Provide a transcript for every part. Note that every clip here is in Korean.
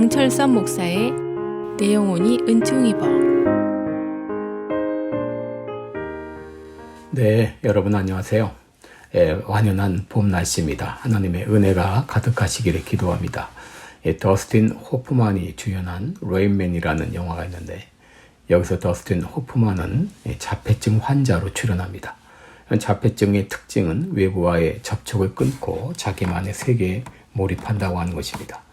강철선 목사의 내 영혼이 은총 입어. 네, 여러분 안녕하세요. 완연한 봄 날씨입니다. 하나님의 은혜가 가득하시기를 기도합니다. 더스틴 호프만이 주연한 레인맨이라는 영화가 있는데, 여기서 더스틴 호프만은 자폐증 환자로 출연합니다. 자폐증의 특징은 외부와의 접촉을 끊고 자기만의 세계에 몰입한다고 하는 것입니다.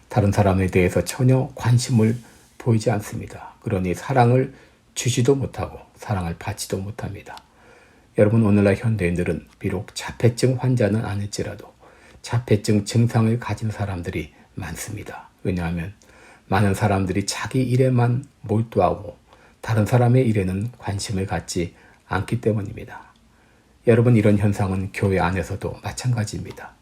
다른 사람에 대해서 전혀 관심을 보이지 않습니다. 그러니 사랑을 주지도 못하고 사랑을 받지도 못합니다. 여러분, 오늘날 현대인들은 비록 자폐증 환자는 아닐지라도 자폐증 증상을 가진 사람들이 많습니다. 왜냐하면 많은 사람들이 자기 일에만 몰두하고 다른 사람의 일에는 관심을 갖지 않기 때문입니다. 여러분, 이런 현상은 교회 안에서도 마찬가지입니다.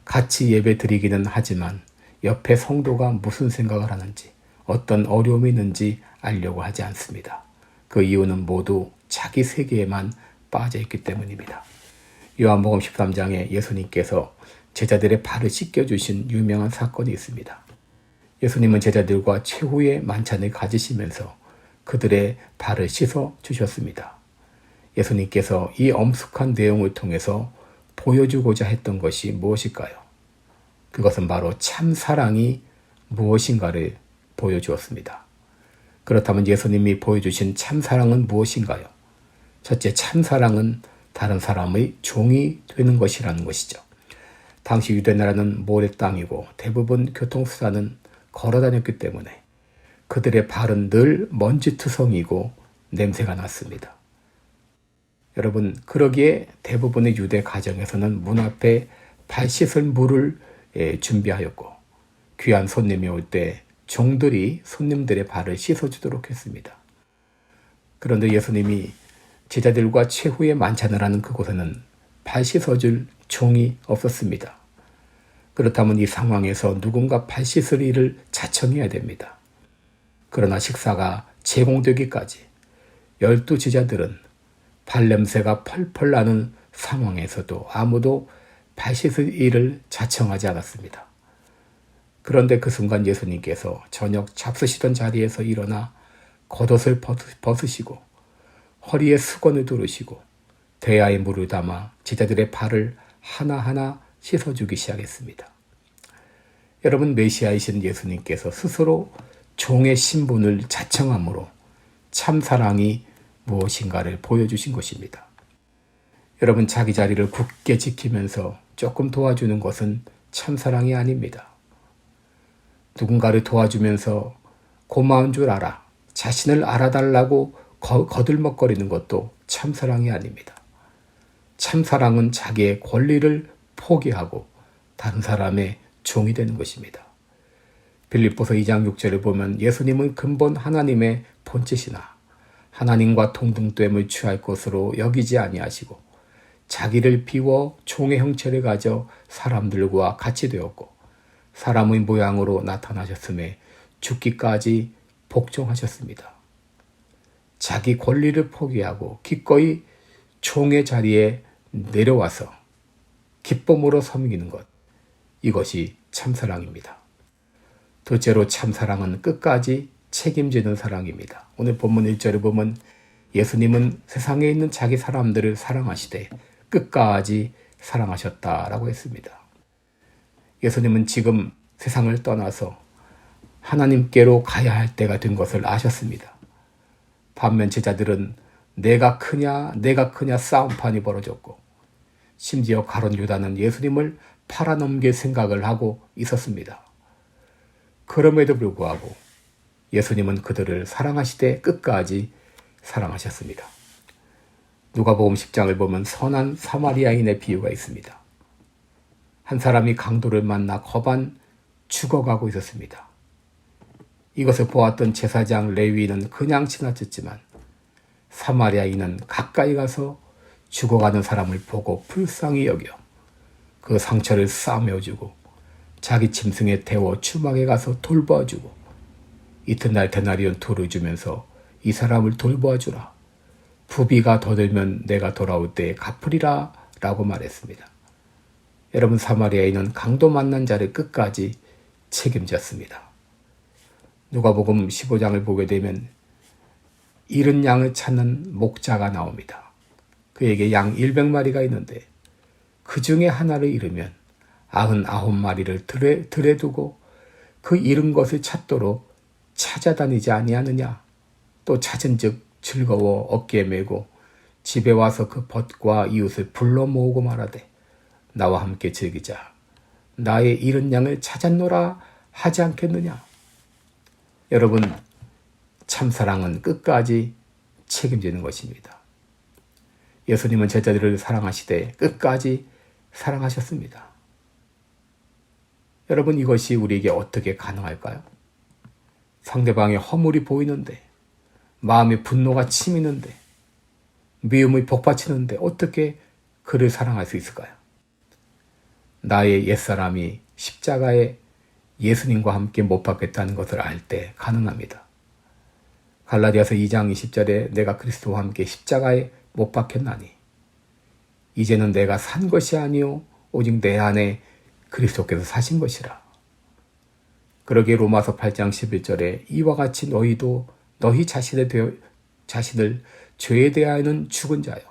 같이 예배 드리기는 하지만 옆에 성도가 무슨 생각을 하는지, 어떤 어려움이 있는지 알려고 하지 않습니다. 그 이유는 모두 자기 세계에만 빠져있기 때문입니다. 요한복음 13장에 예수님께서 제자들의 발을 씻겨주신 유명한 사건이 있습니다. 예수님은 제자들과 최후의 만찬을 가지시면서 그들의 발을 씻어 주셨습니다. 예수님께서 이 엄숙한 내용을 통해서 보여주고자 했던 것이 무엇일까요? 그것은 바로 참 사랑이 무엇인가를 보여주었습니다. 그렇다면 예수님이 보여주신 참 사랑은 무엇인가요? 첫째, 참 사랑은 다른 사람의 종이 되는 것이라는 것이죠. 당시 유대나라는 모래 땅이고 대부분 교통수단은 걸어 다녔기 때문에 그들의 발은 늘 먼지투성이고 냄새가 났습니다. 여러분, 그러기에 대부분의 유대 가정에서는 문 앞에 발 씻을 물을 준비하였고, 귀한 손님이 올 때 종들이 손님들의 발을 씻어주도록 했습니다. 그런데 예수님이 제자들과 최후의 만찬을 하는 그곳에는 발 씻어줄 종이 없었습니다. 그렇다면 이 상황에서 누군가 발 씻을 일을 자청해야 됩니다. 그러나 식사가 제공되기까지 12 제자들은 발냄새가 펄펄 나는 상황에서도 아무도 발 씻을 일을 자청하지 않았습니다. 그런데 그 순간 예수님께서 저녁 잡수시던 자리에서 일어나 겉옷을 벗으시고 허리에 수건을 두르시고 대야에 물을 담아 제자들의 발을 하나하나 씻어주기 시작했습니다. 여러분, 메시아이신 예수님께서 스스로 종의 신분을 자청함으로 참 사랑이 무엇인가를 보여주신 것입니다. 여러분, 자기 자리를 굳게 지키면서 조금 도와주는 것은 참사랑이 아닙니다. 누군가를 도와주면서 고마운 줄 알아, 자신을 알아달라고 거들먹거리는 것도 참사랑이 아닙니다. 참사랑은 자기의 권리를 포기하고 다른 사람의 종이 되는 것입니다. 빌립보서 2장 6절을 보면 예수님은 근본 하나님의 본체시나 하나님과 동등됨을 취할 것으로 여기지 아니하시고 자기를 비워 종의 형체를 가져 사람들과 같이 되었고 사람의 모양으로 나타나셨음에 죽기까지 복종하셨습니다. 자기 권리를 포기하고 기꺼이 종의 자리에 내려와서 기쁨으로 섬기는 것, 이것이 참사랑입니다. 둘째로 참사랑은 끝까지 책임지는 사랑입니다. 오늘 본문 1절을 보면 예수님은 세상에 있는 자기 사람들을 사랑하시되 끝까지 사랑하셨다라고 했습니다. 예수님은 지금 세상을 떠나서 하나님께로 가야 할 때가 된 것을 아셨습니다. 반면 제자들은 내가 크냐 싸움판이 벌어졌고, 심지어 가룟 유다는 예수님을 팔아넘길 생각을 하고 있었습니다. 그럼에도 불구하고 예수님은 그들을 사랑하시되 끝까지 사랑하셨습니다. 누가복음 10장을 보면 선한 사마리아인의 비유가 있습니다. 한 사람이 강도를 만나 거반 죽어가고 있었습니다. 이것을 보았던 제사장 레위인은 그냥 지나쳤지만 사마리아인은 가까이 가서 죽어가는 사람을 보고 불쌍히 여겨 그 상처를 싸매어주고 자기 짐승에 태워 추막에 가서 돌보아주고 이튿날 데나리온 2를 주면서 이 사람을 돌보아주라. 부비가 더 들면 내가 돌아올 때에 갚으리라 라고 말했습니다. 여러분, 사마리아인은 강도 만난 자를 끝까지 책임졌습니다. 누가복음 15장을 보게 되면 잃은 양을 찾는 목자가 나옵니다. 그에게 양 100마리가 있는데 그 중에 하나를 잃으면 99마리를 들에 두고 그 잃은 것을 찾도록 찾아다니지 아니하느냐. 또 찾은즉 즐거워 어깨에 메고 집에 와서 그 벗과 이웃을 불러 모으고 말하되 나와 함께 즐기자. 나의 잃은 양을 찾았노라 하지 않겠느냐. 여러분, 참사랑은 끝까지 책임지는 것입니다. 예수님은 제자들을 사랑하시되 끝까지 사랑하셨습니다. 여러분, 이것이 우리에게 어떻게 가능할까요? 상대방의 허물이 보이는데, 마음의 분노가 치미는데, 미움이 복받치는데 어떻게 그를 사랑할 수 있을까요? 나의 옛사람이 십자가에 예수님과 함께 못 박혔다는 것을 알 때 가능합니다. 갈라디아서 2장 20절에 내가 그리스도와 함께 십자가에 못 박혔나니 이제는 내가 산 것이 아니요 오직 내 안에 그리스도께서 사신 것이라. 그러기에 로마서 8장 11절에 이와 같이 너희도 너희 자신을 죄에 대하여는 죽은 자요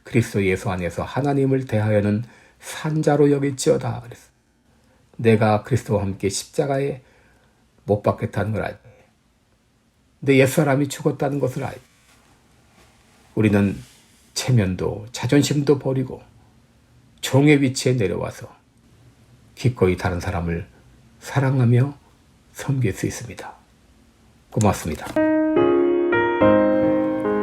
그리스도 예수 안에서 하나님을 대하여는 산 자로 여길지어다. 그랬어. 내가 그리스도와 함께 십자가에 못 박혔다는 걸 알고 내 옛사람이 죽었다는 것을 알고 우리는 체면도 자존심도 버리고 종의 위치에 내려와서 기꺼이 다른 사람을 사랑하며 섬길 수 있습니다. 고맙습니다.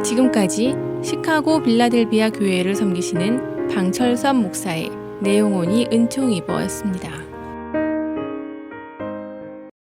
지금까지 시카고 빌라델비아 교회를 섬기시는 방철선 목사의 내용온이 은총이버였습니다.